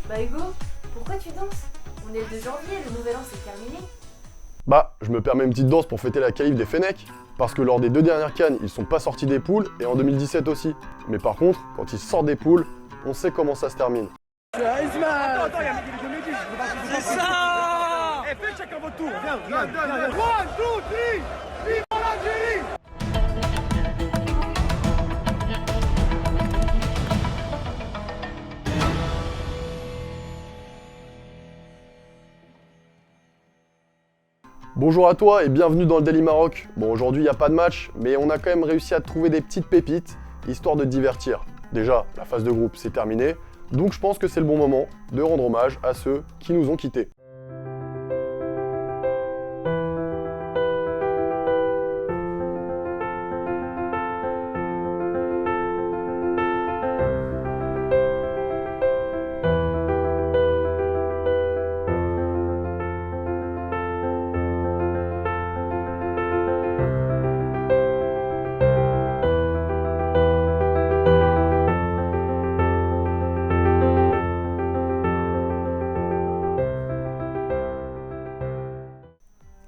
Bah Hugo, pourquoi tu danses? On est le 2 janvier, le nouvel an c'est terminé. Bah, je me permets une petite danse pour fêter la qualif des Fennecs. Parce que lors des 2 dernières cannes, ils sont pas sortis des poules, et en 2017 aussi. Mais par contre, quand ils sortent des poules, on sait comment ça se termine. C'est ça. Faites chacun votre tour, viens. 1, 2, 3, vive l'Algérie. Bonjour à toi et bienvenue dans le Daily Maroc. Bon, aujourd'hui il n'y a pas de match, mais on a quand même réussi à trouver des petites pépites, histoire de te divertir. Déjà, la phase de groupe c'est terminé, donc je pense que c'est le bon moment de rendre hommage à ceux qui nous ont quittés.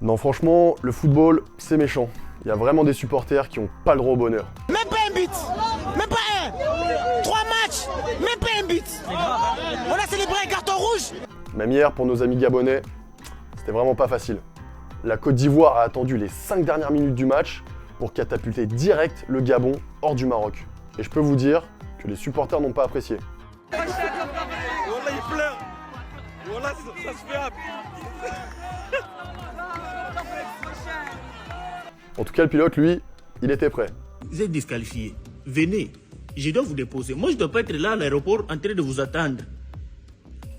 Non, franchement, le football, c'est méchant. Il y a vraiment des supporters qui ont pas le droit au bonheur. Même pas un but, même pas un. 3 matchs, même pas un but. On a célébré un carton rouge. Même hier, pour nos amis gabonais, c'était vraiment pas facile. La Côte d'Ivoire a attendu les 5 dernières minutes du match pour catapulter direct le Gabon hors du Maroc. Et je peux vous dire que les supporters n'ont pas apprécié. Voilà, il pleure. Voilà, ça se fait à... En tout cas, le pilote, lui, il était prêt. Vous êtes disqualifié. Venez, je dois vous déposer. Moi, je ne dois pas être là à l'aéroport en train de vous attendre.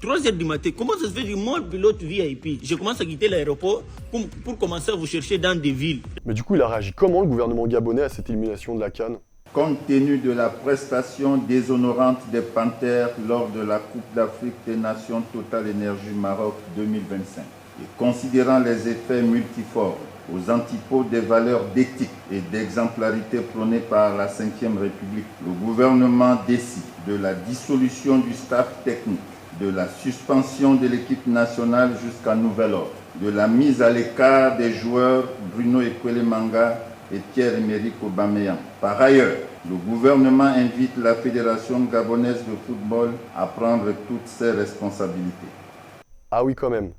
3 heures du matin, comment ça se fait que moi, le pilote VIP, je commence à quitter l'aéroport pour commencer à vous chercher dans des villes. Mais du coup, il a réagi comment, le gouvernement gabonais, à cette élimination de la CAN? Compte tenu de la prestation déshonorante des Panthères lors de la Coupe d'Afrique des Nations Total Énergie Maroc 2025, et considérant les effets multiformes aux antipodes des valeurs d'éthique et d'exemplarité prônées par la Ve République, le gouvernement décide de la dissolution du staff technique, de la suspension de l'équipe nationale jusqu'à nouvel ordre, de la mise à l'écart des joueurs Bruno Ekwelemanga et Pierre-Emerick Aubameyang. Par ailleurs, le gouvernement invite la Fédération gabonaise de football à prendre toutes ses responsabilités. Ah oui, quand même.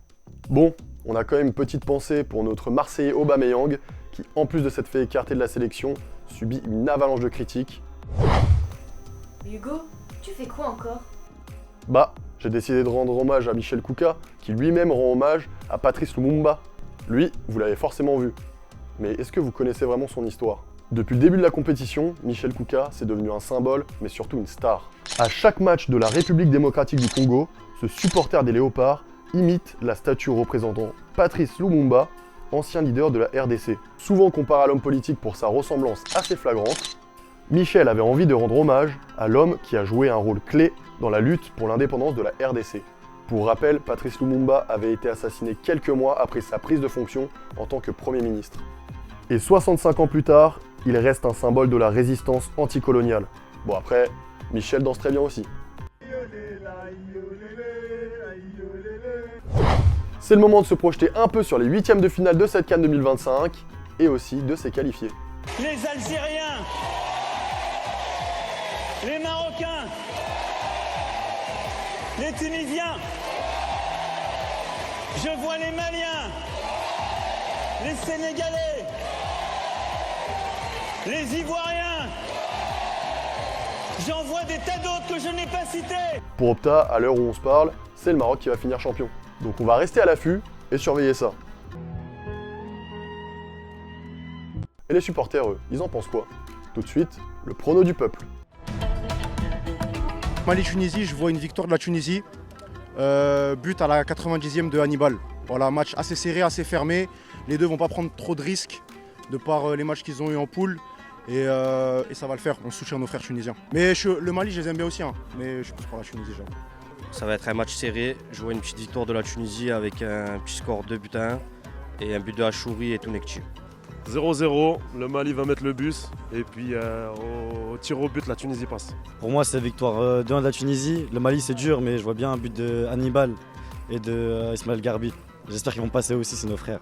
Bon, on a quand même une petite pensée pour notre Marseillais Aubameyang, qui, en plus de s'être fait écarter de la sélection, subit une avalanche de critiques. Hugo, tu fais quoi encore? Bah, j'ai décidé de rendre hommage à Michel Kouka, qui lui-même rend hommage à Patrice Lumumba. Lui, vous l'avez forcément vu. Mais est-ce que vous connaissez vraiment son histoire? Depuis le début de la compétition, Michel Kouka, c'est devenu un symbole, mais surtout une star. À chaque match de la République démocratique du Congo, ce supporter des Léopards imite la statue représentant Patrice Lumumba, ancien leader de la RDC. Souvent comparé à l'homme politique pour sa ressemblance assez flagrante, Michel avait envie de rendre hommage à l'homme qui a joué un rôle clé dans la lutte pour l'indépendance de la RDC. Pour rappel, Patrice Lumumba avait été assassiné quelques mois après sa prise de fonction en tant que Premier ministre. Et 65 ans plus tard, il reste un symbole de la résistance anticoloniale. Bon après, Michel danse très bien aussi. C'est le moment de se projeter un peu sur les 8e de finale de cette CAN 2025 et aussi de ses qualifiés. Les Algériens, les Marocains, les Tunisiens, je vois les Maliens, les Sénégalais, les Ivoiriens, j'en vois des tas d'autres que je n'ai pas cités. Pour Opta, à l'heure où on se parle, c'est le Maroc qui va finir champion. Donc on va rester à l'affût et surveiller ça. Et les supporters, eux, ils en pensent quoi? Tout de suite, le prono du peuple. Mali-Tunisie, je vois une victoire de la Tunisie. But à la 90e de Hannibal. Voilà, match assez serré, assez fermé. Les deux vont pas prendre trop de risques de par les matchs qu'ils ont eu en poule. Et ça va le faire, on soutient nos frères tunisiens. Mais le Mali, je les aime bien aussi, hein. Mais je pense pour la Tunisie, j'avoue. Ça va être un match serré. Je vois une petite victoire de la Tunisie avec un petit score 2 buts à 1 et un but de Achouri et Tounekchi. 0-0, le Mali va mettre le bus et puis au tir au but, la Tunisie passe. Pour moi, c'est victoire 2-1 de la Tunisie. Le Mali, c'est dur, mais je vois bien un but de Hannibal et de Ismaël Garbi. J'espère qu'ils vont passer aussi, c'est nos frères.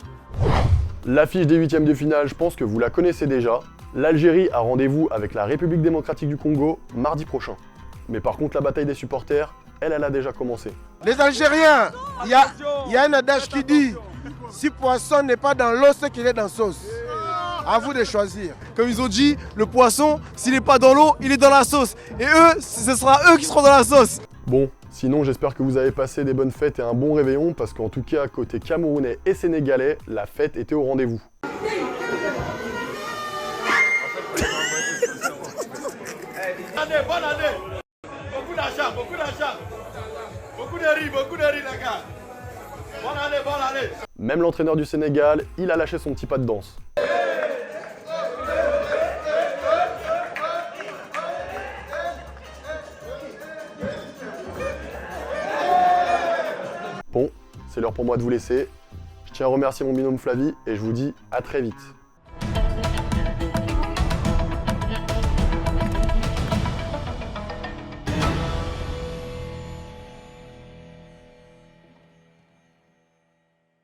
L'affiche des huitièmes de finale, je pense que vous la connaissez déjà. L'Algérie a rendez-vous avec la République démocratique du Congo mardi prochain. Mais par contre, la bataille des supporters, elle a déjà commencé. Les Algériens, il y a un adage qui dit « Si poisson n'est pas dans l'eau, c'est qu'il est dans la sauce ». À vous de choisir. Comme ils ont dit, le poisson, s'il n'est pas dans l'eau, il est dans la sauce. Et eux, ce sera eux qui seront dans la sauce. Bon, sinon j'espère que vous avez passé des bonnes fêtes et un bon réveillon, parce qu'en tout cas, côté camerounais et sénégalais, la fête était au rendez-vous. Bonne année. Beaucoup d'argent, beaucoup d'argent. Beaucoup de riz, les gars. Bonne année. Même l'entraîneur du Sénégal, il a lâché son petit pas de danse. Bon, c'est l'heure pour moi de vous laisser. Je tiens à remercier mon binôme Flavie et je vous dis à très vite.